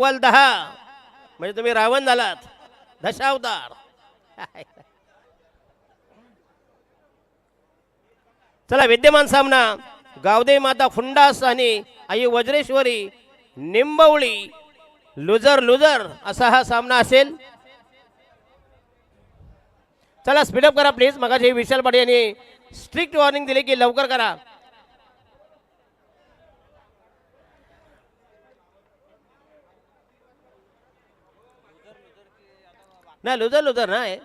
10 म्हणजे तुम्ही रावण झालात, दशावतार. चला विद्यमान सामना गावदे माता फुंडास आणि आई वज्रेश्वरी निंबवली लुजर लुजर असा हा सामना असेल. चला स्पीडअप करा प्लीज. मगाशी विशाल पाटील यांनी स्ट्रिक्ट वॉर्निंग दिली की लवकर करा. नाही लुजर लुजर नाही.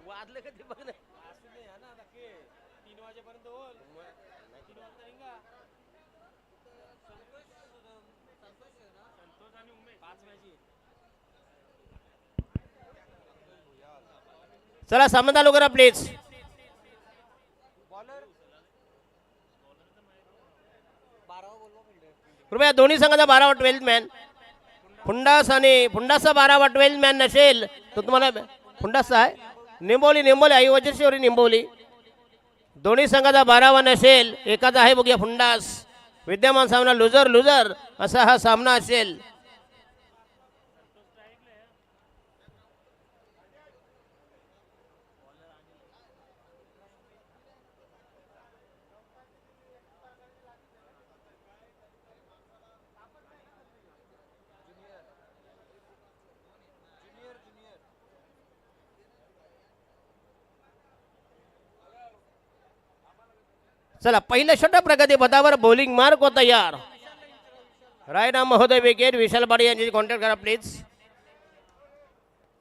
वाजलं का ते बघ ना. 3 वाजेपर्यंत होल. 3 वाजता निघा. संतोष आणि उमेश 5 मॅची. चला सामना चालू करा प्लीज. कृपया दोन्ही संघाचा 12वा 12th मॅन. फुंडास आणि फुंडासा 12वा 12th मॅन नसेल तो तुम्हाला फुंडासा आहे. निंबवली निंबवली आई वज्रेश्वरी निंबवली. दोन्ही संघाचा 12वा नसेल एकाचा आहे बघूया फुंडास. विद्यमान सामना लुजर लुजर असा हा सामना असेल. चला पहिल्या छोट्या प्रगती पदावर बॉलिंग मार्क होता यार. रायना महोदय विकेट. विशाल पाटील यांची कॉन्टॅक्ट करा प्लीज.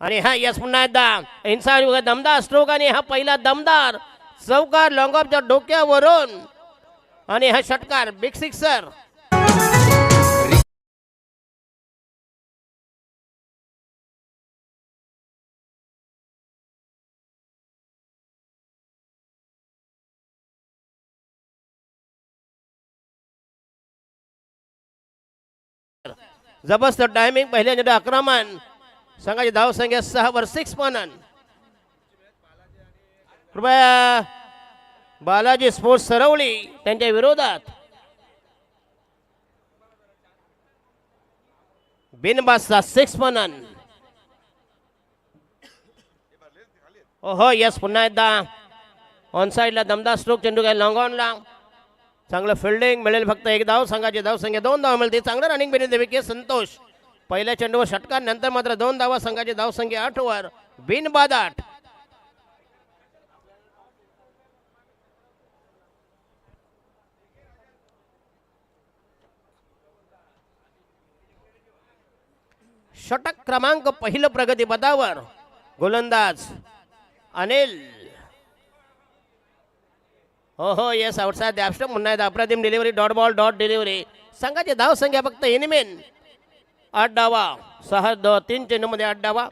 आणि हा यस पुन्हा एकदा इन्साइड दमदार स्ट्रोक आणि हा पहिला दमदार चौकार लॉंग ऑफच्या डोक्यावरून आणि हा षटकार बिग सिक्सर. जबरदस्त टायमिंग. पहिल्या चेंडू आक्रमण संघाची धाव संख्या 6 वर 6 पॉनन. कृपया बालाजी स्पोर्ट्स सरवली त्यांच्या विरोधात बिनबासचा 6 पॉनन. ओहो यस पुन्हा एकदा ऑन साईडला दमदार स्ट्रोक. चेंडू काय लॉंग ऑनला. चांगलं फिल्डिंग मिळेल. फक्त एक धाव. संघाची धाव संख्या 2 धाव मिळते. चांगलं रनिंग बेनिफिट विकेट संतोष. पहिल्या चेंडूवर षटकार नंतर मात्र 2 धावा. संघाची धाव संख्या 8 वर बिनबाद 8. षटक क्रमांक पहिलं प्रगती पदावर गोलंदाज अनिल. हो येस आउटसाइड ॲपस्टॉप. पुन्हा एकदा अप्रतिम delivery. Dot ball dot delivery. संघाची धाव संख्या फक्त इनिमेन 8 डावा. 3 चेंडूमध्ये 8 डावा.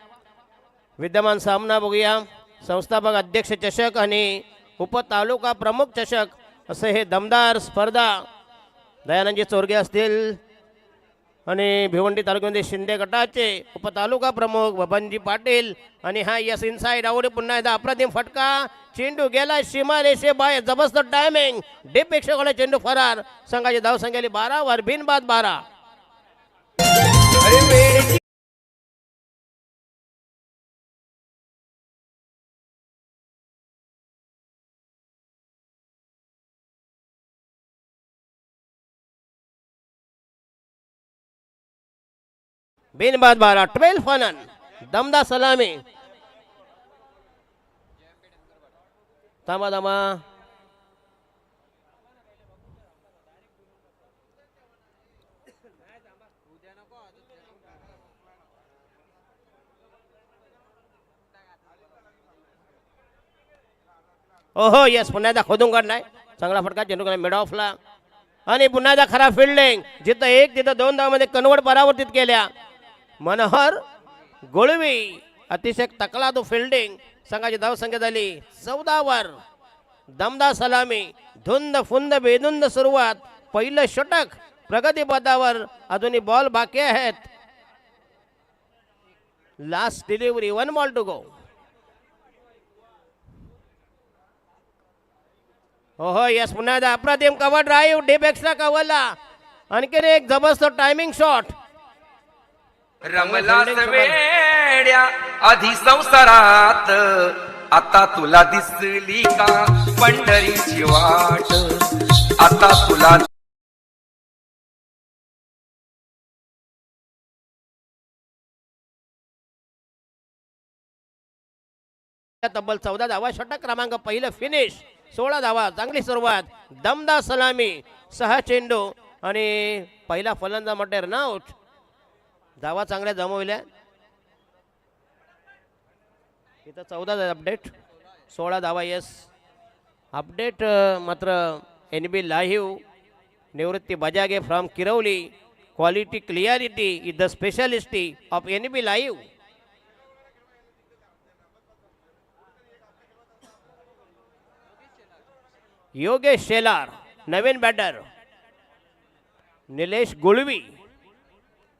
विद्यमान सामना बघूया. संस्थापक अध्यक्ष चषक आणि उपतालुका प्रमुख चषक असे हे दमदार स्पर्धा. दयानंदजी चोरगे असतील आणि भिवंडी तालुक्यामध्ये शिंदे गटाचे उपतालुका प्रमुख बबनजी पाटील. आणि हा यस इनसाइड आउट. पुन्हा एकदा अप्रतिम फटका. चेंडू गेला सीमारेषे बाहेर. जबरदस्त टायमिंग. डीप पेक्षा चेंडू फरार. संघाची धाव संख्या 12 वर बिनबाद 12. बिनबाद 12. 12 फनन. दमदा सलामी. थांबा थांबा. ओहो यस पुन्हा एकदा खोदून काढलाय चांगला फटका चेंडू केला मिड ऑफला आणि पुन्हा एकदा खराब फिल्डिंग जिथं एक तिथं 2 धावांमध्ये कन्वर्ट परावर्तित केल्या मनोहर गोळवी अतिशय तकला तो फिल्डिंग संघाची धावसंख्या झाली 14 वर दमदार सलामी धुंद फुंद बेधुंद सुरुवात पहिलं षटक प्रगतीपथावर अजूनही बॉल बाकी आहेत last delivery 1 ball to go हो यस पुन्हा एकदा अप्रतिम कव्हर ड्राईव्ह डीप एक्स्ट्रा कव्हरला आणखीन एक जबरदस्त टायमिंग शॉट रमला वेड्या आधी संसारात आता तुला दिसली का पंढरीची वाट आता तुला तब्बल 14 धावा षटक क्रमांक पहिलं फिनिश 16 धावा चांगली सुरुवात दमदार सलामी 6 चेंडू आणि पहिला फलंदाज म्हटले रनआउट धावा चांगल्या जमवल्या इथं 14 अपडेट 16 धावा यस अपडेट मात्र NB live Nivrutti Bajage from Kirvali quality clarity is the speciality of NB live Yogesh Shelar नवीन बॅटर निलेश गुळवी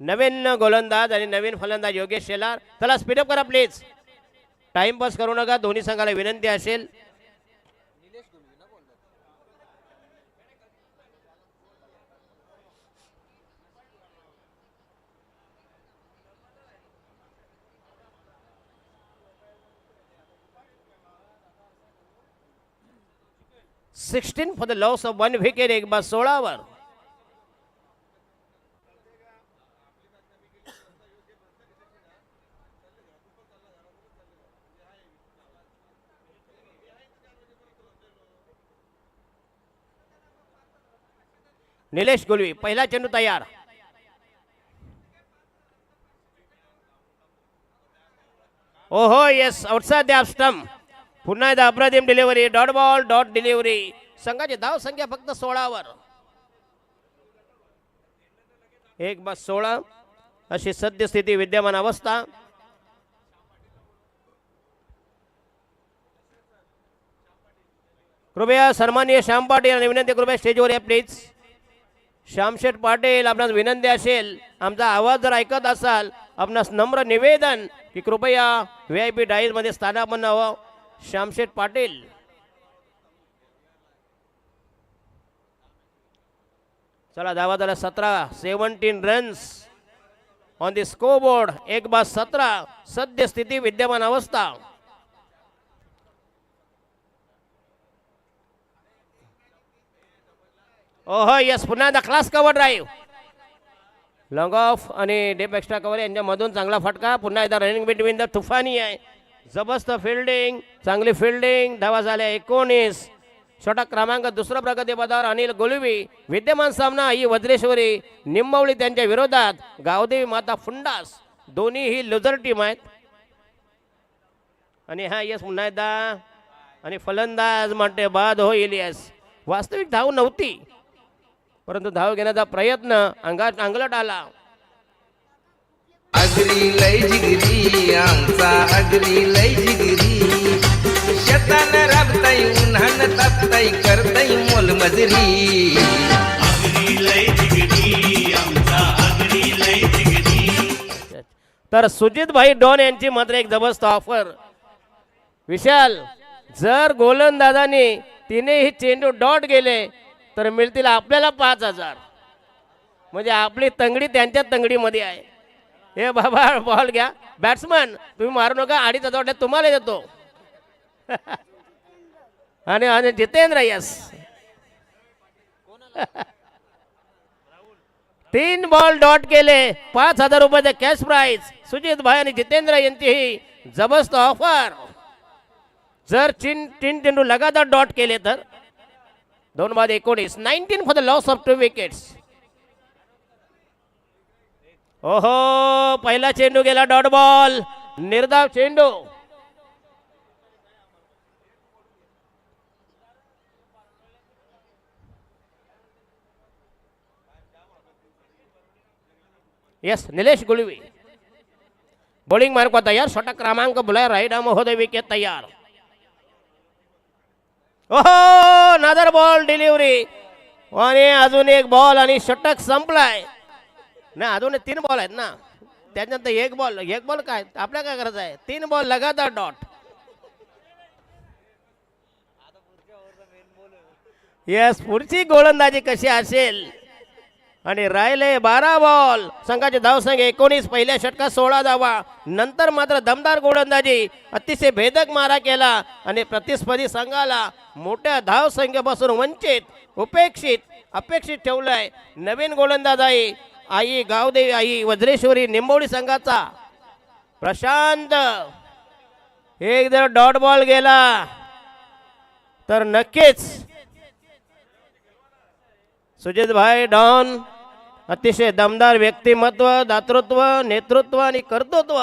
नवीन गोलंदाज आणि नवीन फलंदाज योगेश शेलार चला स्पीडअप करा प्लीज टाइमपास करू नका दोन्ही संघाला विनंती असेल sixteen for the loss of 1 wicket एक बाद 16 वर निलेश गुलवी पहिला चेंडू तयार ओहो येस आउटसाइड द स्टंप पुन्हा एकदा अप्रतिम delivery dot ball dot delivery संघाची धाव संख्या फक्त 16 वर एक बाद 16 अशी सद्यस्थिती विद्यमान अवस्था कृपया सन्माननीय श्याम पाटील आणि विनंती कृपया स्टेजवर या प्लीज श्यामशेठ पाटील आपणास विनंती असेल आमचा आवाज जर ऐकत असाल आपणास नम्र निवेदन की कृपया VIP डाईल मध्ये स्थानापन्न व्हावं श्यामशेठ पाटील चला धावा झाला 17 रन्स ऑन द स्कोरबोर्ड एक बाद 17 सद्यस्थिती विद्यमान अवस्था ओहो यस पुन्हा एकदा class cover drive long of आणि डेप एक्स्ट्रा कव्हर यांच्यामधून चांगला फटका पुन्हा एकदा रनिंग बिटवीन द तुफानी आहे जबरदस्त फिल्डिंग चांगली फिल्डिंग धावा झाल्या 19 षटक क्रमांक दुसरा प्रगतीपथावर अनिल गोलवी विद्यमान सामना ही वज्रेश्वरी निंबवली त्यांच्या विरोधात गावदेवी माता फुंडास दोन्ही ही लुझर टीम आहेत आणि हा यस पुन्हा एकदा आणि फलंदाज म्हणते बाद होईल यस वास्तविक धाव नव्हती परंतु धाव घेण्याचा प्रयत्न अंगलट आला अगरी लय जिगरी आमचा अगरी लय जिगरी शतान राबताई उन्हान तापताई करताई मोलमजुरी अगरी लय जिगरी आमचा अगरी लय जिगरी तर सुजित भाई डॉन यांची मात्र एक जबरदस्त ऑफर विशाल जर गोलंदाजाने तिनेही चेंडू डॉट गेले तर मिळतील आपल्याला 5000 म्हणजे आपली तंगडी त्यांच्या तंगडीमध्ये आहे हे बाबा बॉल घ्या बॅट्समन तुम्ही मारू नका 2500 तुम्हाला देतो आणि जितेंद्र यस 3 बॉल डॉट केले 5000 रुपयाचे कॅश प्राइज सुजित भाई आणि जितेंद्र यांची ही जबरदस्त ऑफर जर तीन चेंडू लगातार डॉट केले तर 2 बाद 19 for the loss of 2 wickets ओहो पहिला चेंडू गेला डॉट बॉल निर्धाव चेंडू यस निलेश गुळवी बॉलिंग मार्क तयार षटक क्रमांक बुलाय राईट महोदय विकेट तयार ओहो नादर बॉल डिलिव्हरी आणि अजून एक बॉल आणि षटक संपलाय ना अजून 3 बॉल आहेत ना त्याच्यानंतर एक बॉल काय आपल्या काय करायचं आहे 3 बॉल लगातार डॉट यस पुढची गोलंदाजी कशी असेल आणि राहिले 12 बॉल संघाचे धावसंख्या 19 पहिल्या षटकात 16 धावा नंतर मात्र दमदार गोलंदाजी अतिशय भेदक मारा केला आणि प्रतिस्पर्धी संघाला मोठ्या धावसंख्येपासून वंचित अपेक्षित ठेवलंय नवीन गोलंदाज आहे आई गावदेवी आई वज्रेश्वरी निंबोडी संघाचा प्रशांत एक जर डॉट बॉल गेला तर नक्कीच सुजित भाई डॉन अतिशय दमदार व्यक्तिमत्व दातृत्व नेतृत्व आणि कर्तृत्व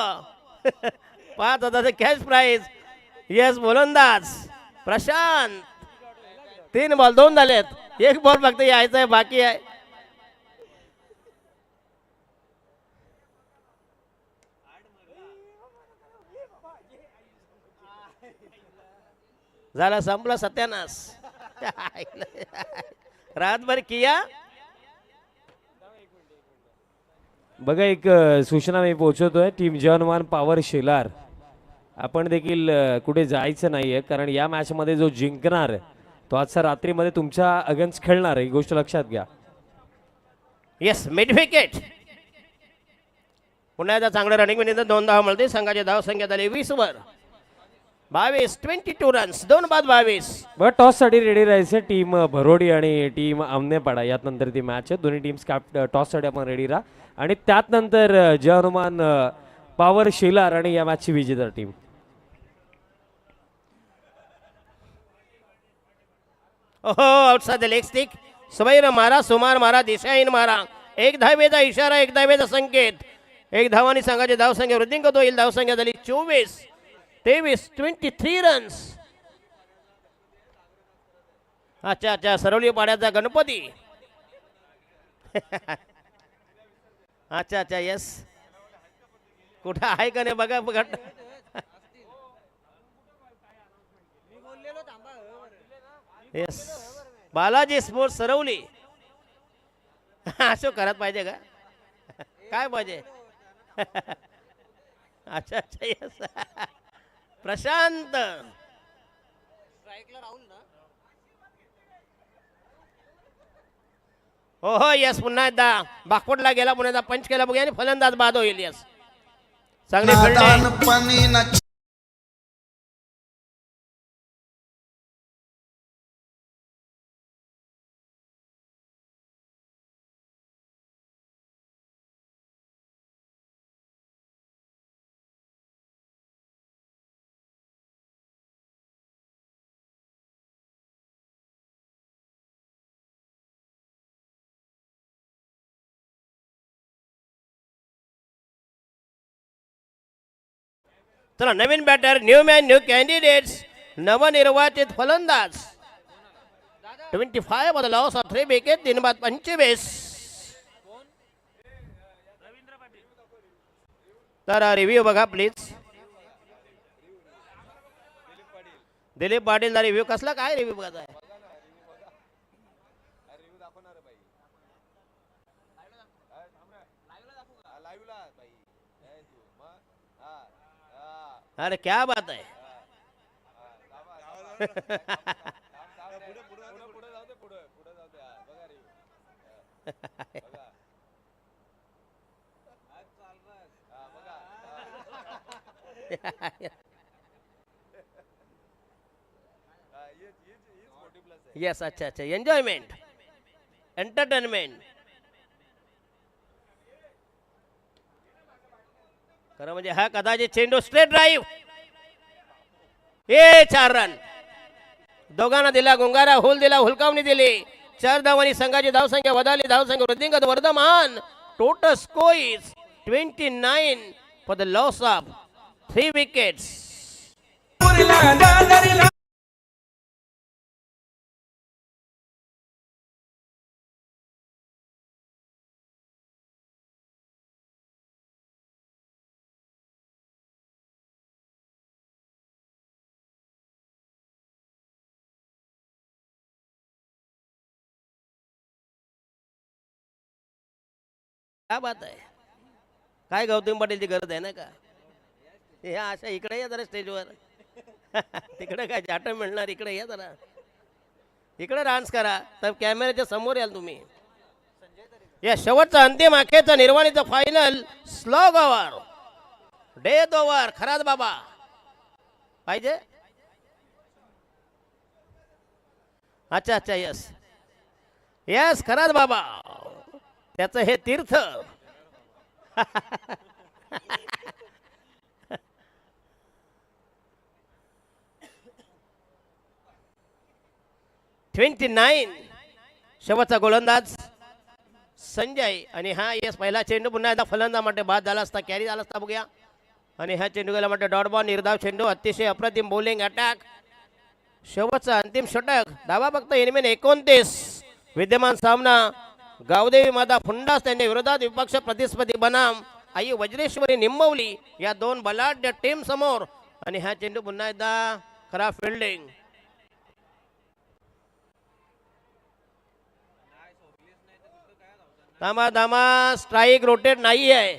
5,000 कॅश प्राइज यस गोलंदाज प्रशांत 3 बॉल 2 झालेत 1 बॉल फक्त यायचा आहे बाकी आहे झाला संपला सत्यानाश रातभर किया बघा एक सूचना मी पोहोचवतोय टीम जवान पॉवर शेलार आपण देखील कुठे जायचं नाहीये कारण या मॅच मध्ये जो जिंकणार तो आजच्या रात्रीमध्ये तुमच्या अगेन्स्ट खेळणार ही गोष्ट लक्षात घ्या येस मिड विकेट पुन्हा एकदा चांगलं रनिंग विनिंग 2 धावा मिळते संघाची धाव संख्या झाली 20 वर 22 रन्स 2 बाद 22 बघा टॉस साठी रेडी राहायचं टीम भरोडी आणि टीम आमनेपाडा यात नंतर ती मॅच आहे दोन्ही टीम्स टॉस साठी आपण रेडी राहा आणि त्यात नंतर जय हनुमान पॉवर शेलार आणि या मॅचची विजेता टीम ओहो outside the leg stick Subair मारा सुमार मारा दिशाहीन मारा 1 धावेचा इशारा 1 धावेचा संकेत 1 धावांनी संघाची धावसंख्या वृद्धिंगत होईल धावसंख्या झाली 23 रन्स अच्छा सरवली पाड्याचा गणपती अच्छा यस कुठं आहे का नाही बघा येस बालाजी स्पोर्ट्स सरवली असं करत पाहिजे का काय पाहिजे अच्छा यस प्रशांत हो यस पुन्हा एकदा बाकपटला गेला पुन्हा एकदा पंच केला बघूया आणि फलंदाज बाद होईल यस चांगली फिल्डिंग चला नवीन batter new man new candidates नवनिर्वाचित फलंदाज 25 of the loss of 3 wicket 3 बाद 25 तर रिव्ह्यू बघा प्लीज दिलीप पाटील रिव्ह्यू कसला काय रिव्ह्यू बघायचा आहे अरे क्या बात है यस अच्छा एंजॉयमेंट एंटरटेनमेंट खरं म्हणजे हा कदाचित चेंडू स्ट्रेट ड्राईव्ह 4 रन दोघांना दिला गुंगारा होल दिला हुलकावणी दिली 4 धावांनी संघाची धावसंख्या वधारली धावसंख्या वृद्धिंगत वर्धमान total score is 29 for the loss of 3 wickets क्या बात आहे. काय गौतम पाटीलची गरज आहे ना का. हे अशा इकडे या जरा स्टेजवर. तिकडे काय जाट मिळणार, इकडे या जरा. इकडे डान्स करा तर कॅमेऱ्याच्या समोर याल तुम्ही. या शेवटचा अंतिम अखेरचा निर्वाणीचा final slog over, death over. Kharat बाबा पाहिजे. अच्छा अच्छा, यस यस, खरात बाबा त्याचं हे तीर्थ. शेवटचा गोलंदाज संजय. आणि हा यस पहिला चेंडू पुन्हा एकदा फलंदा માટે बाद झाला असता, कॅरी झाला असता बघूया. आणि ह्या चेंडू गेला म्हणजे डॉट बॉल, निर्धाव चेंडू, अतिशय अप्रतिम बॉलिंग अटॅक. शेवटचा अंतिम षटक. धावा फक्त एनिमेन 29. विद्यमान सामना गावदेवी माता फुंडास त्यांच्या विरोधात विपक्ष प्रतिस्पर्धी बनाम आई वज्रेश्वरी निंबवली या दोन बलाढ्य टीम समोर. आणि हा चेंडू पुन्हा एकदा खराब फिल्डिंग. दामा दामा स्ट्राईक रोटेट नाही आहे.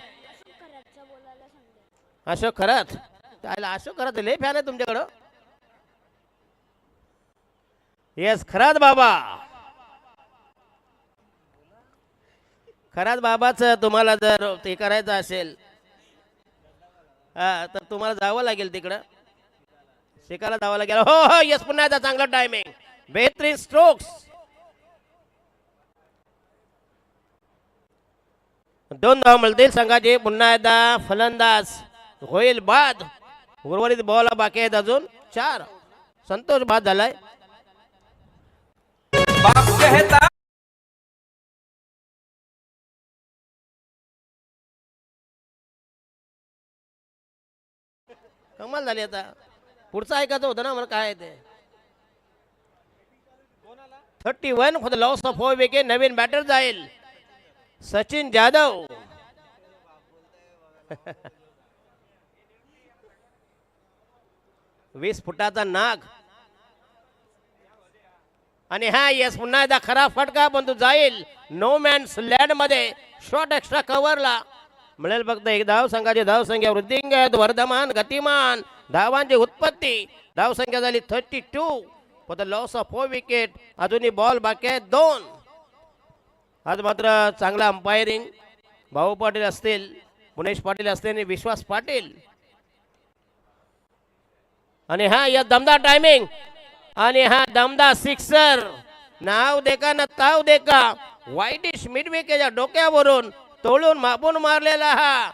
अशोक खरात, अशोक खरात लय फॅन आहे तुमच्याकडं. येस खरात बाबा. खरात बाबाच तुम्हाला जर ते करायचं असेल तर तुम्हाला जावं लागेल तिकडं, शिकायला जावं लागेल. हो हो येस, पुन्हा एकदा चांगला टायमिंग, बेहतरीन स्ट्रोक्स. 2 धाव मिळतील संघाचे. पुन्हा एकदा फलंदाज होईल बाद. उर्वरित बॉल बाकी आहेत अजून 4. संतोष बाद झालाय. बाप कहता कमाल झाली. आता पुढचं ऐकायचं होतं ना मला, काय आहे ते. 31 for the loss of 4 wicket. नवीन बॅटर जाईल सचिन जाधव. वीस फुटाचा नाग. आणि हा यस पुन्हा एकदा खरा फटका, पण तो जाईल नो मॅन्स लँड मध्ये. शॉट एक्स्ट्रा कव्हरला मिळेल फक्त 1 धाव. संघाची धावसंख्या वृद्धिंगत, वर्धमान, गतिमान. धावांची उत्पत्ती. धावसंख्या झाली 32 for the loss of 4 wicket. अजूनही बॉल बाकी आहेत 2. आज मात्र चांगला अंपायरिंग. भाऊ पाटील असतील, पुणेश पाटील असतील आणि विश्वास पाटील. आणि हा या दमदार टायमिंग. आणि हा दमदार सिक्सर. नाव देखा ना ताव देखा. वाईटिश मिडविकेच्या डोक्यावरून तोडून मापून मारलेला हा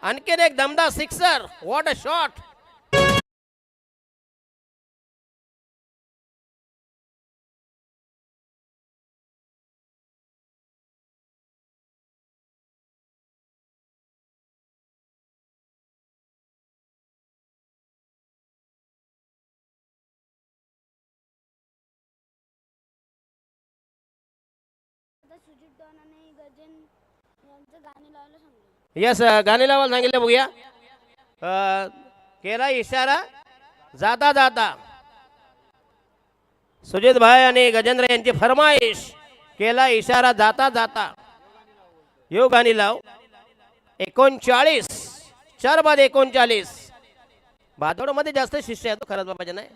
आणखीन एक दमदार sixer. What a shot. Yes गाणे लावायला सांगितलं बघूया. केला इशारा जाता जाता. सुजित भाई आणि गजेंद्र यांची फरमाईश. केला इशारा जाता जाता. यो गाणी लाव. 39 4 बाद 39. भादोड मध्ये जास्त शिष्य आहे तो खरंच बाबाच्या नाही.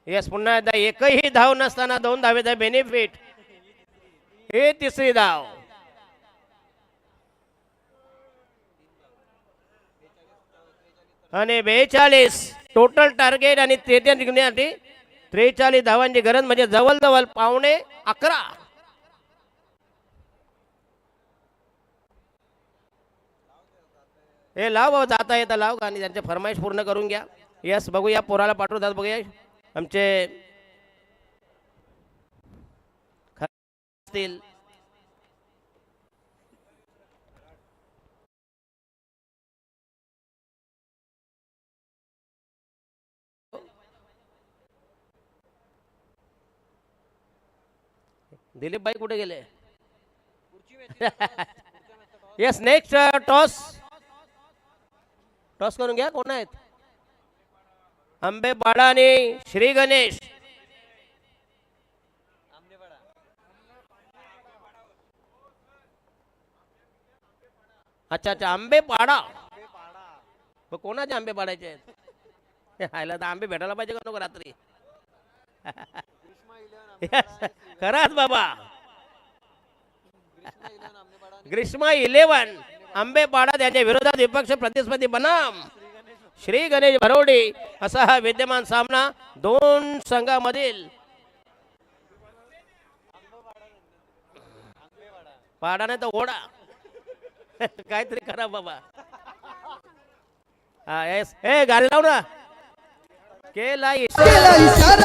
येस पुन्हा एकदा एकही धाव नसताना 2 धावेचा बेनिफिट. हे 3री धाव. आणि 42 टोटल टार्गेट. आणि 43 धावांची गरज म्हणजे जवळजवळ 11:15. हे लाव जाता येता लाव आणि त्यांचे फरमाईश पूर्ण करून घ्या. यस बघूया पोराला पाठवतात बघूया आमचे असतील. दिलीप भाई कुठे गेले. Yes next toss. टॉस करून घ्या. कोण आहेत. आंबेपाडा आणि श्री गणेश. अच्छा अच्छा, आंबे पाडा. मग कोणाचे आंबे पाडायचे आहेत? आयला तर आंबे भेटायला पाहिजे का नको रात्री? खरंच बाबा. ग्रीष्मा 11 आंबेपाडा, त्याच्या विरोधात विपक्ष प्रतिस्पर्धी बनाम श्री गणेश भरवडे. असा हा विद्यमान सामना दोन संघामधील. पाडा नाही तर ओढा. काहीतरी करा बाबा. हा येस, ए गाडी लाव ना. केला इशारा.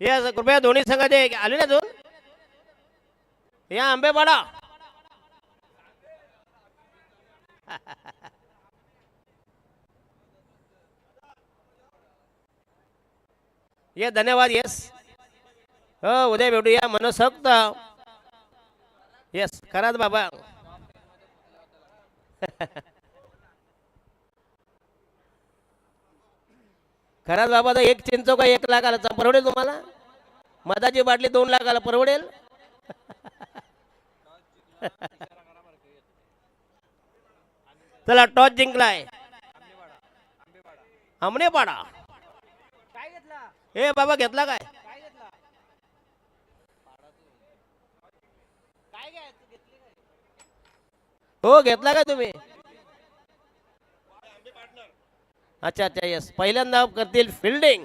या कृपया दोन्ही संघाचे आले ना दोन. या आंबेपाडा. ये धन्यवाद. येस, हो उद्या भेटूया मनसोक्त. येस खरंच बाबा. खरंच बाबा, तर एक चिंचो का 1 लाखाला परवडेल तुम्हाला? मधाची बाटली 2 लाखाला परवडेल? चला टॉस जिंकलाय आमनेपाडा. ए बाबा घेतला काय? हो घेतला काय तुम्ही? अच्छा अच्छा येस, पहिल्यांदा करतील fielding.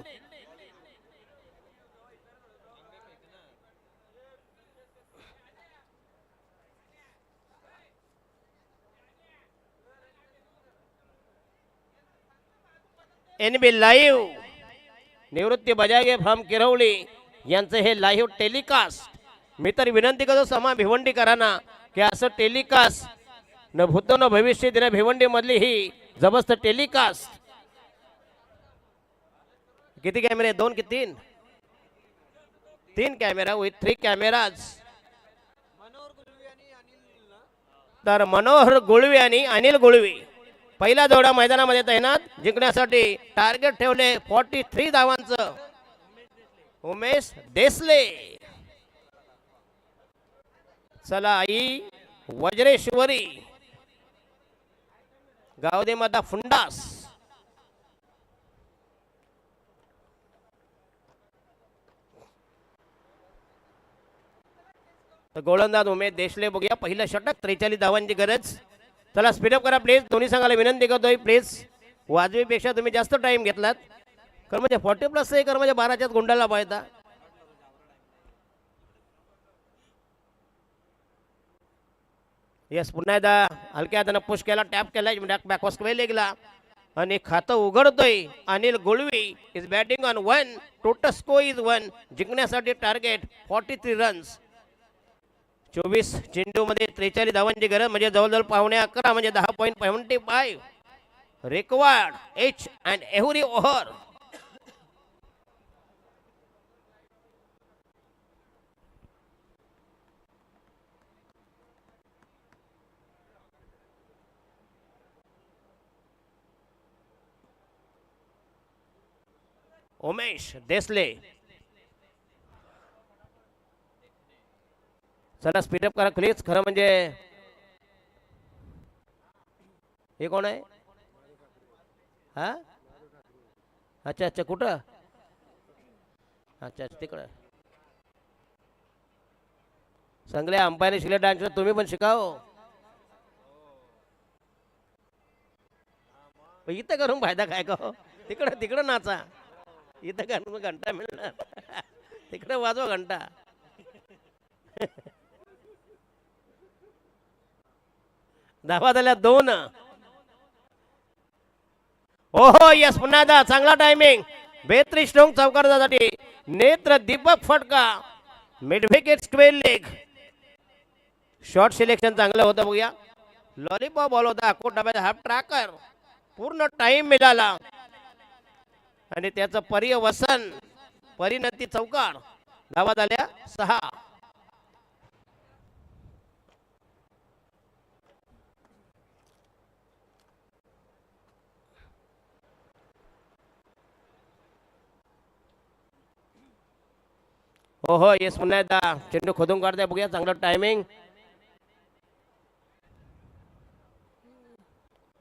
NB live Nivrutti Bajage from Kirvali यांचं हे लाईव्ह टेलिकास्ट. मी तर विनंती करतो समा भिवंडीकरांना की असं टेलिकास्ट न भूत न भविष्य दिन भिवंडी मधली ही जबरदस्त टेलिकास्ट. किती कॅमेरे? 2 की 3? 3 कॅमेरा विथ 3 कॅमेराज. तर मनोहर गुळवे आणि अनिल गुळवे पहिला जोडा मैदानामध्ये तैनात. जिंकण्यासाठी टार्गेट ठेवले 43 धावांचं. उमेश देसले. चला आई वज्रेश्वरी गावदे माता फुंडास. गोलंदाज उमेश देशले. बघूया पहिलं षटक. 43 धावांची गरज. चला स्पीडअप करा प्लीज. दोन्ही संघाला विनंती करतोय प्लीज. वाजवीपेक्षा तुम्ही जास्त टाइम घेतलात. कारण म्हणजे 40+ हे कर म्हणजे 12च्याच गुंडाला पाहिजे. येस, पुन्हा एकदा हलक्या हाताने पुश केला, टॅप केला, बॅकवर्स वेल गेला आणि खातं उघडतोय. Anil Gulvi is batting on 1. Total score is 1. जिंकण्यासाठी टार्गेट 43 रन्स. 24 चेंडूमध्ये 43 धावांची गरज म्हणजे जवळजवळ 11:15 म्हणजे 10.75 required each and every over. Umesh Desle. चला स्पीडअप करा प्लीज. खरं म्हणजे हे कोण आहे? हा, अच्छा अच्छा, कुठं? अच्छा अच्छा, तिकडं. चांगल्या अंपायरने शिकले डान्स, तुम्ही पण शिकाव. इथं करून फायदा काय का हो? तिकडं तिकडं नाचा. इथं करून घंटा मिळणार. तिकडे वाजवा घंटा. धावा झाल्या 2. ओहो यस, पुन्हा एकदा चांगला टायमिंग. बेहतरीन स्ट्रोंग चौकारसाठी नेत्र दीपक फटका. Mid wicket square leg. Short selection चांगलं होतं बघूया. लॉलीपॉप बॉल होता अकोट डब्याचा हाफ ट्रॅकर. पूर्ण टाइम मिळाला आणि त्याचं पर्यवसन परिणती चौकार. धावा झाल्या 6. हो हो येस, पुन्हा एकदा चेंडू खोदून काढते बघूया. चांगलं टायमिंग.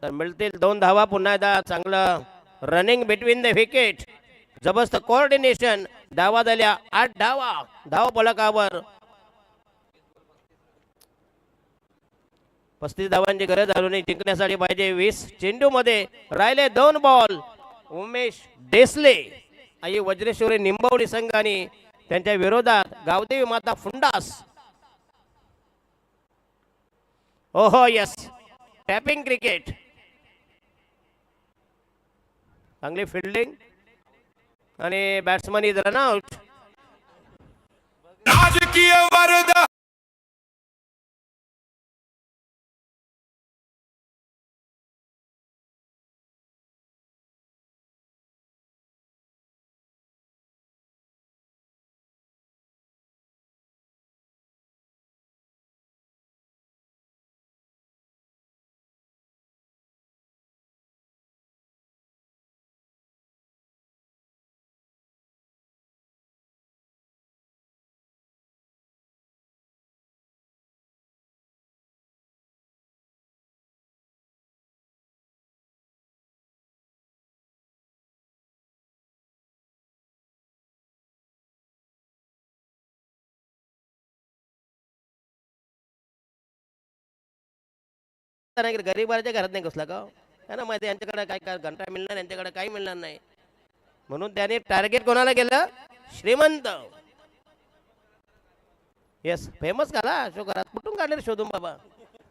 तर मिळतील 2 धावा. पुन्हा एकदा चांगलं रनिंग बिटवीन द विकेट. जबरदस्त कोऑर्डिनेशन. धावा झाल्या 8 धावा. धाव फलकावर 35 धावांची गरज आली जिंकण्यासाठी पाहिजे. 20 चेंडू मध्ये राहिले 2 बॉल. उमेश देसले आणि वज्रेश्वरी निंबवली संघाने त्यांच्या विरोधात गावदेवी माता फुंडास. ओहो यस, टॅपिंग क्रिकेट. चांगली फिल्डिंग आणि बॅट्समन इज रन आउट. राजकीय वर्ध गरीबाच्या घरात नाही घुसला का? त्यांना माहिती यांच्याकडे काय घंटा मिळणार, यांच्याकडे काही मिळणार नाही. म्हणून त्याने टार्गेट कोणाला केलं? श्रीमंत. येस, फेमस काला अशोक घरात कुठून काढले शोधून बाबा?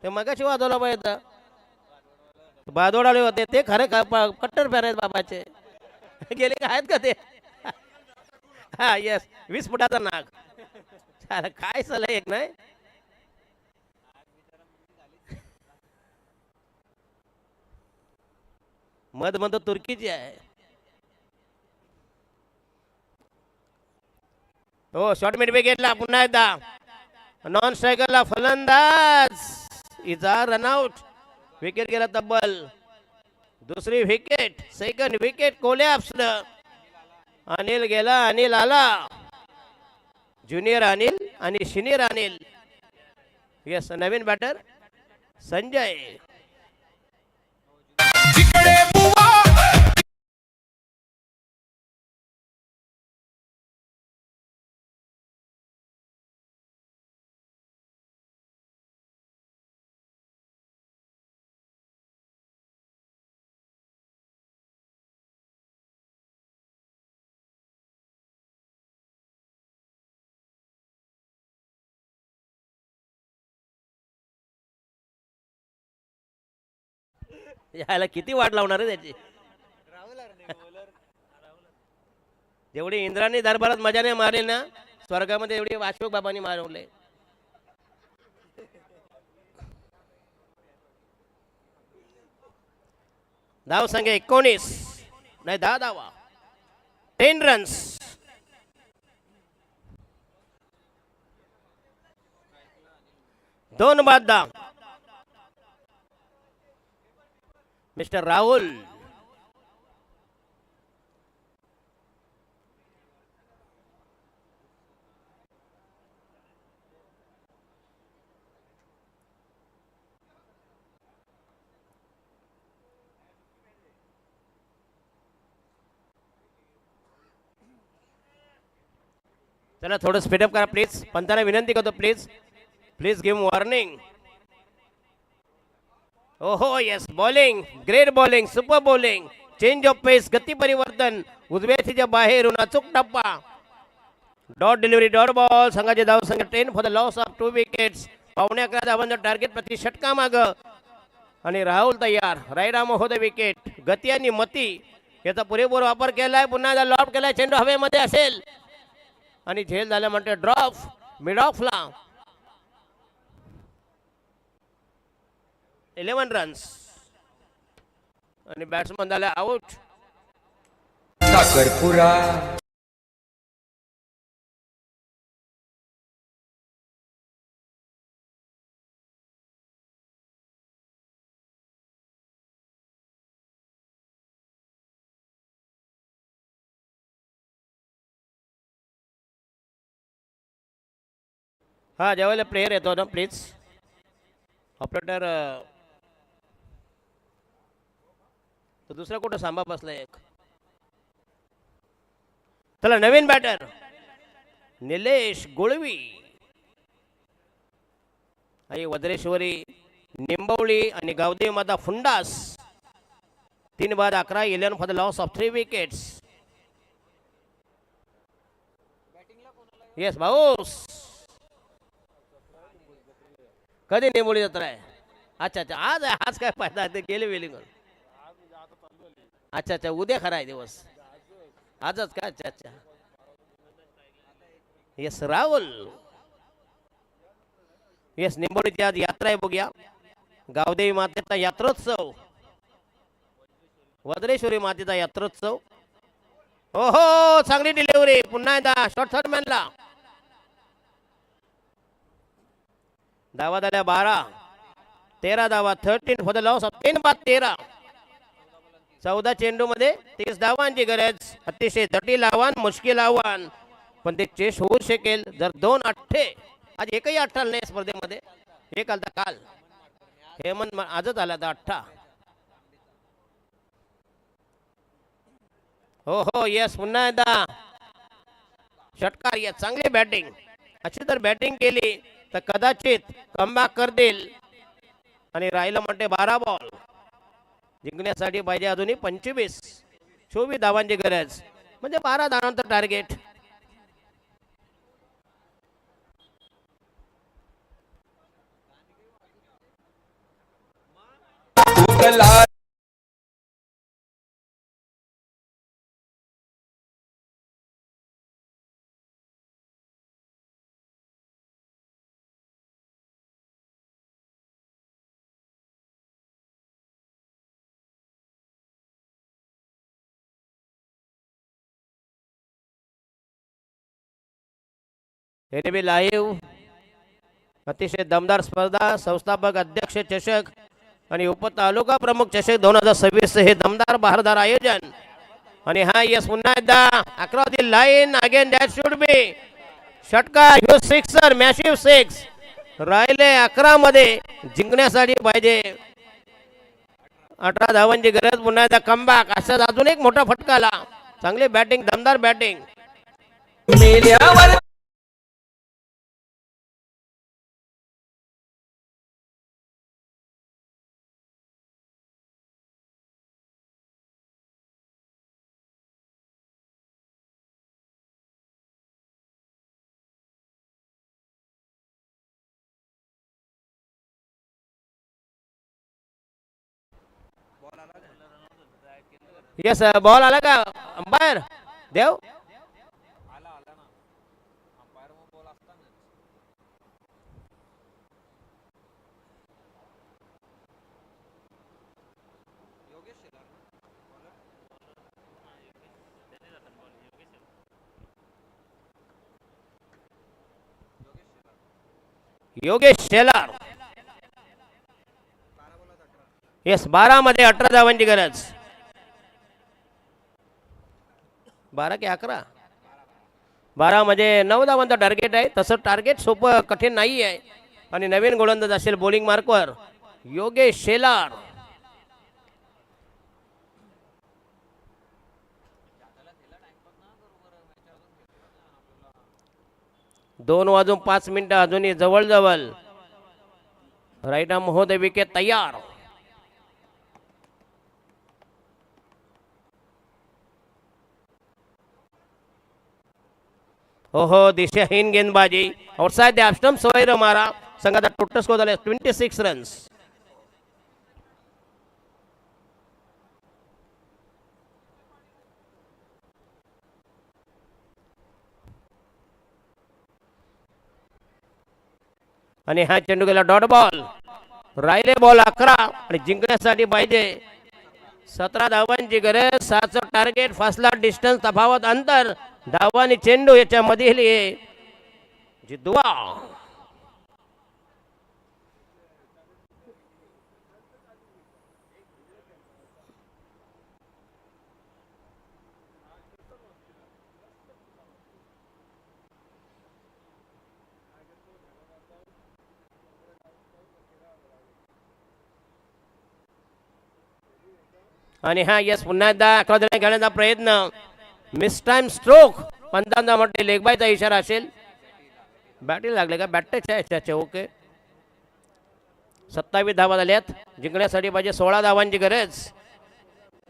ते मगाशी वाजवला पाहिजे. बादोडाले होते ते खरे कट्टर फॅन आहेत बाबाचे. गेले का आहेत का ते? हा येस, 20 फुटाचा नाग. काय सलह एक नाही. मध मध तुर्कीची आहे. हो, शॉर्ट मिड विकेटला पुन्हा एकदा नॉन स्ट्रायकरला फलंदाज. इजा रनआउट. विकेट गेला तब्बल. दुसरी wicket. Second wicket collapse. Anil गेला, अनिल आला. ज्युनियर अनिल आणि सिनियर अनिल. येस, नवीन बॅटर संजय. जिकडे बुवा यायला किती वाट लावणार आहे त्याची? जेवढी इंद्राने दरबारात मजाने मारली ना, स्वर्गामध्ये एवढी अशोक बाबांनी मारवले. धाव संख्या 19 नाही 10 धावा. 10 रन्स. दोन बाद. मिस्टर राहुल. चला थोडं स्पीडअप करा प्लीज. पंताला विनंती करतो प्लीज प्लीज गिव्ह वॉर्निंग. ओहो yes bowling great bowling super bowling change of pace गती परिवर्तन उजव्या हातीच्या बाहेरून अचूक टप्पा. Dot delivery dot ball. संघाचे धाव संख्या 10 for the loss of 2 wickets. पावणे 11 धावांचं टार्गेट प्रति षटका माग आणि राहुल तयार. राईट आर्म होते विकेट. गती आणि मती याचा पुरेपूर वापर केलाय. पुन्हा एकदा लॉफ्ट केलाय. चेंडू हवेमध्ये असेल आणि झेल झाल्यानंतर ड्रॉप मिड ऑफला 11 रन्स आणि बॅट्समन झाला आउट. साखरपुरा हा ज्यावेळेला प्लेयर येतो ना प्लीज ऑपरेटर. तो दुसरा कुठं सांभा बसला एक. चला नवीन बॅटर निलेश गुळवी. आई वज्रेश्वरी निंबवली आणि गावदेवी माता फुंडास. 3 बाद 11 11 for the loss of 3 wickets. Yes भाऊस. कधी निंबोळी जत्रा आहे. अच्छा अच्छा आज आहे. आज काय फायदा ते गेले वेलिंग. अच्छा अच्छा उद्या खरा आहे दिवस. आजच का. अच्छा अच्छा येस राहुल. येस निंबोळीची आज यात्रा आहे बघूया. गावदेवी मातेचा यात्रोत्सव वज्रेश्वरी मातेचा यात्रोत्सव. हो हो चांगली डिलिव्हरी. पुन्हा एकदा शॉर्ट थर्डमॅनला. धावा झाल्या 12 13 धावा 13 फॉर द लॉस ऑफ 10 बाद 13. 14 चेंडू मध्ये 30 धावांची गरज. अतिशय जटिल आव्हान मुश्किल आव्हान पण ते चेस होऊ शकेल जर 2 अठ्ठे. आज एकही अठ्ठा नाही स्पर्धेमध्ये. एक आलता काल हेमंत आजच आला तर 8. हो हो येस पुन्हा एकदा षटकार. या चांगली बॅटिंग. अशी जर बॅटिंग केली तर कदाचित कमबॅक करतील. आणि राहिलं म्हणते 12 बॉल. जिंकण्यासाठी पाहिजे अजूनही 24 धावांची गरज म्हणजे 12 धावांचं टार्गेट. उगला हे बी लाईव्ह अतिशय दमदार स्पर्धा. संस्थापक अध्यक्ष चषक आणि उपतालुका प्रमुख चषक 2026 हे दमदार बहारदार आयोजन. आणि हा यस पुन्हा एकदा across the line again that should be षटकार. ह्यो सिक्सर मॅसिव्ह 6. राहिले 11 मध्ये जिंकण्यासाठी पाहिजे 18 धावांची गरज. पुन्हा एकदा कमबॅक. असाच अजून एक मोठा फटका आला. चांगली बॅटिंग दमदार बॅटिंग. मेल्यावर येस बॉल आला का अंपायर देव. योगेश शेलार. येस 12 मध्ये 18 धावांची गरज. 12 की 11. 12 मध्ये 9 धावांचा टार्गेट आहे. तसं टार्गेट सोपं कठीण नाही आहे. आणि नवीन गोलंदाज असेल बॉलिंग मार्कवर योगेश शेलार. 2:05 अजूनही जवळजवळ. राईट आर्म हो द विकेट तयार. ओहो दिशाहीन गेंदबाजी आउटसाइड द ऑफ स्टंप. सोयीर मारा. संघाचा टोटल स्कोर झाला 26 रन्स. आणि हा चेंडू गेला डॉट बॉल. राहिले बॉल 11 आणि जिंकण्यासाठी पाहिजे 17 धावांची गरज. 7चं टार्गेट. फासला डिस्टन्स तफावत अंतर. धावा आणि चेंडू याच्या मधील जी दुवा. आणि हा यस पुन्हा एकदा अकरा घेण्याचा प्रयत्न. Miss time stroke. पंचांचा म्हटले लेगबायचा इशारा असेल. बॅटिंग लागले का? बॅट टच आहे. अच्छा ओके. 27 धावा झाल्यात. जिंकण्यासाठी पाहिजे 16 धावांची गरज.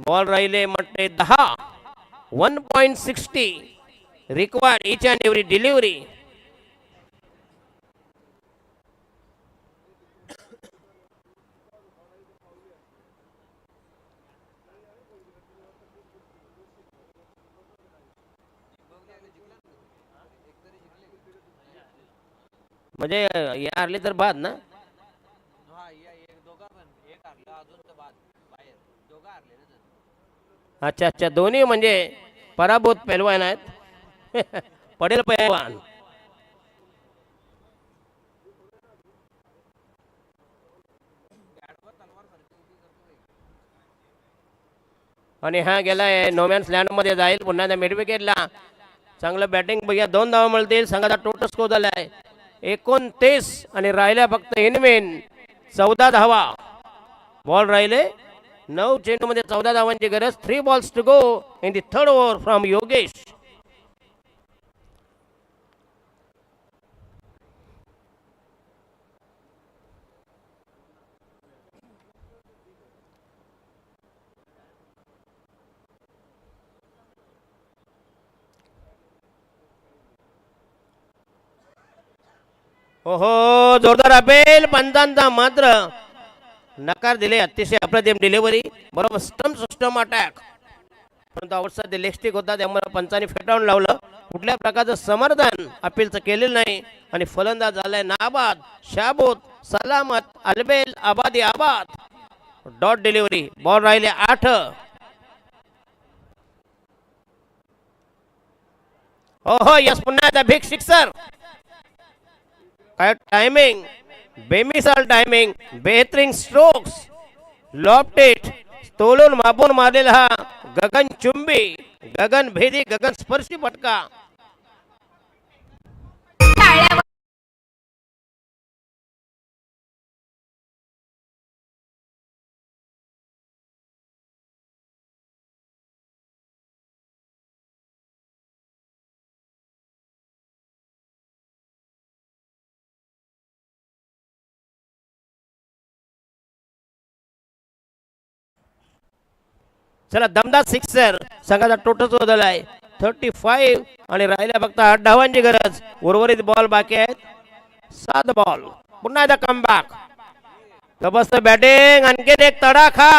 बॉल राहिले म्हटले 10. 1.60 required each and every delivery. म्हणजे या हरले तर बाद ना. अच्छा अच्छा दोन्ही म्हणजे पराभूत पैलवान आहेत. पडेल पैलवान. आणि हा गेलाय नोमॅन्स लँड मध्ये जाईल. पुन्हा त्या मिड विकेटला चांगलं बॅटिंग बघूया. 2 धावा मिळतील. संघाचा टोटल स्कोर झालाय 29 आणि राहिल्या फक्त इनमेन 14 धावा. बॉल राहिले 9 चेंडू मध्ये 14 धावांची गरज. 3 balls to go in the third over from Yogesh. ओहो जोरदार अपेल. पंचांचा मात्र नकार दिले. अतिशय अप्रतिम डिलिव्हरी. बरोबर स्टंप सिस्टम अटॅक. परंतु आउटसाइड लेग स्टिक होता त्यामुळे पंचांनी फेटाळून लावलं. कुठल्या प्रकारचं समर्थन अपीलचं केलेलं नाही. आणि फलंदाज झालाय नाबाद. शाबूत सलामत अलबेल आबादी आबाद. Dot delivery. बॉल राहिले 8. ओहो यस पुन्हा एकदा बिग सिक्सर. काय टायमिंग. बेमिसाल टायमिंग. बेहतरीन स्ट्रोक्स. लॉफ्टेड तोलून मापून मारलेला हा गगन चुंबी गगन भेदी गगन स्पर्शी फटका. चला दमदार सिक्सर. संघाचा टोटल स्कोर झालाय 35 आणि राहिल्या फक्त 8 धावांची गरज. उर्वरित बॉल बाकी आहेत 7 बॉल. पुन्हा एकदा कमबॅक. जबरदस्त बॅटिंग. आणखीन एक तडाखा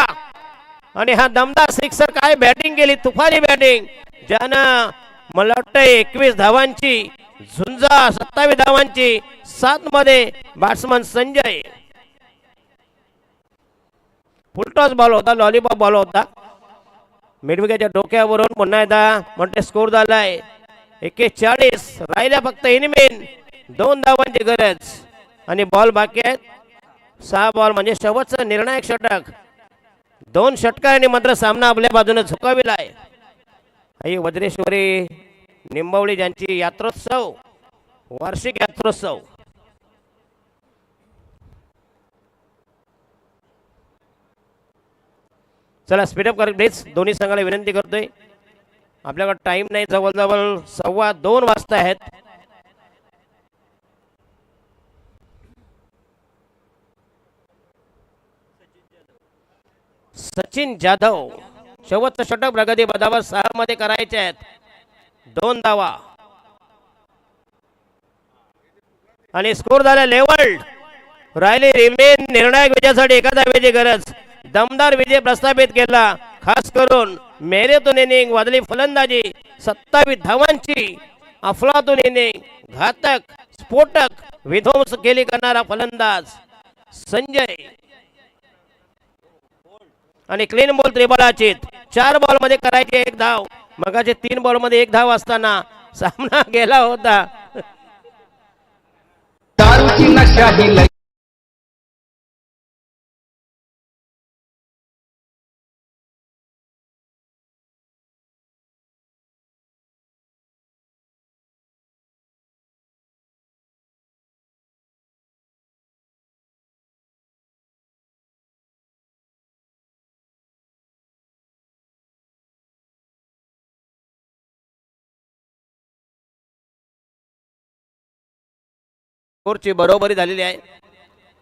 आणि हा दमदार सिक्सर. काय बॅटिंग केली. तुफानी बॅटिंग ज्यानं मला वाटतं 21 धावांची झुंजा. 27 धावांची 7 मध्ये बॅट्समन संजय. फुलटॉस बॉल होता. लॉलीपॉप बॉल होता. मिडविकेटच्या डोक्यावरून पुन्हा एकदा म्हणते स्कोर झालाय 41. राहिल्या फक्त इनमेन 2 धावांची गरज आणि बॉल बाकी आहेत 6 बॉल. म्हणजे शेवटचं निर्णायक षटक. 2 षटकांनी मात्र सामना आपल्या बाजूने झुकाविला आहे. आई वज्रेश्वरी निंबवली ज्यांची यात्रोत्सव वार्षिक यात्रोत्सव. चला स्पीडअप कर प्लीज. दोन्ही संघाला विनंती करतोय. आपल्याकडे टाइम नाही. जवळजवळ 2:15 वाजता आहेत. सचिन जाधव शेवटचं षटक प्रगती पदावर 6 मध्ये करायचे आहेत. 2 धावा आणि स्कोर झाला लेवल्ड. रायली रिमेन निर्णायक विजयासाठी एका धावेची गरज. दमदार विजय प्रस्थापित केला. खास करून मेरेतून इनिंग वादळी फलंदाजी 27 धावांची अफलातून इनिंग घातक स्फोटक विध्वंस केली करणारा फलंदाज संजय आणि क्लीन बॉल त्रिबलाचित. 4 बॉल मध्ये करायचे 1 धाव. मगाचे 3 बॉल मध्ये 1 धाव असताना सामना गेला होता. दारूची नशा ही लई स्कोरची बरोबरी झालेली आहे.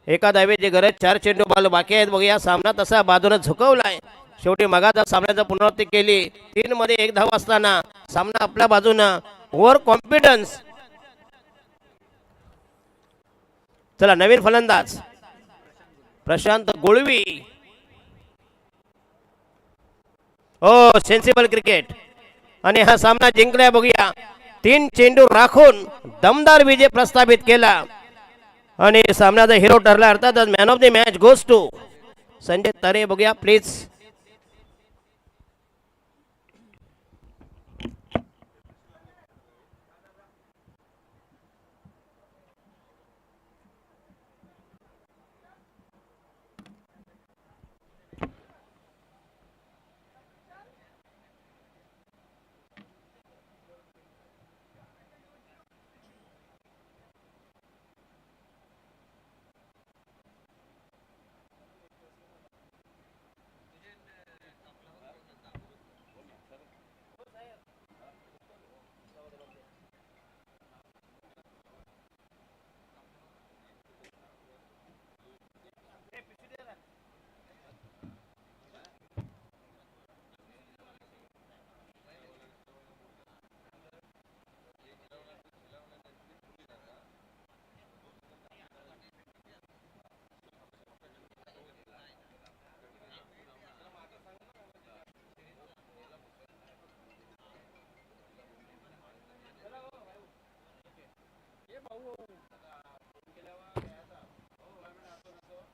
एका धावेची गरज. 4 चेंडू बॉल बाकी आहेत. बघूया सामना तसा बाजूने झुकवलाय. शेवटी मगाचा सामन्याचा पुनरावृत्ती केली. 3 मध्ये 1 धाव असताना सामना आपल्या बाजूनं. Over confidence. चला नवीन फलंदाज प्रशांत गोळवी. ओ सेन्सिबल क्रिकेट आणि हा सामना जिंकलाय. बघूया 3 चेंडू राखून दमदार विजय प्रस्थापित केला आणि सामन्याचा हिरो ठरला. अर्थातच man of the match goes to Sanjay Tare. बघूया प्लीज.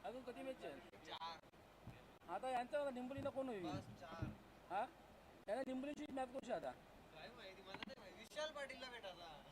अजून कधी मॅच आहे? आता यांचा निंबोलीला कोण होईल? हा त्यांना निंबोलीची मॅच कशी आता? विशाल पाटीलला भेटायला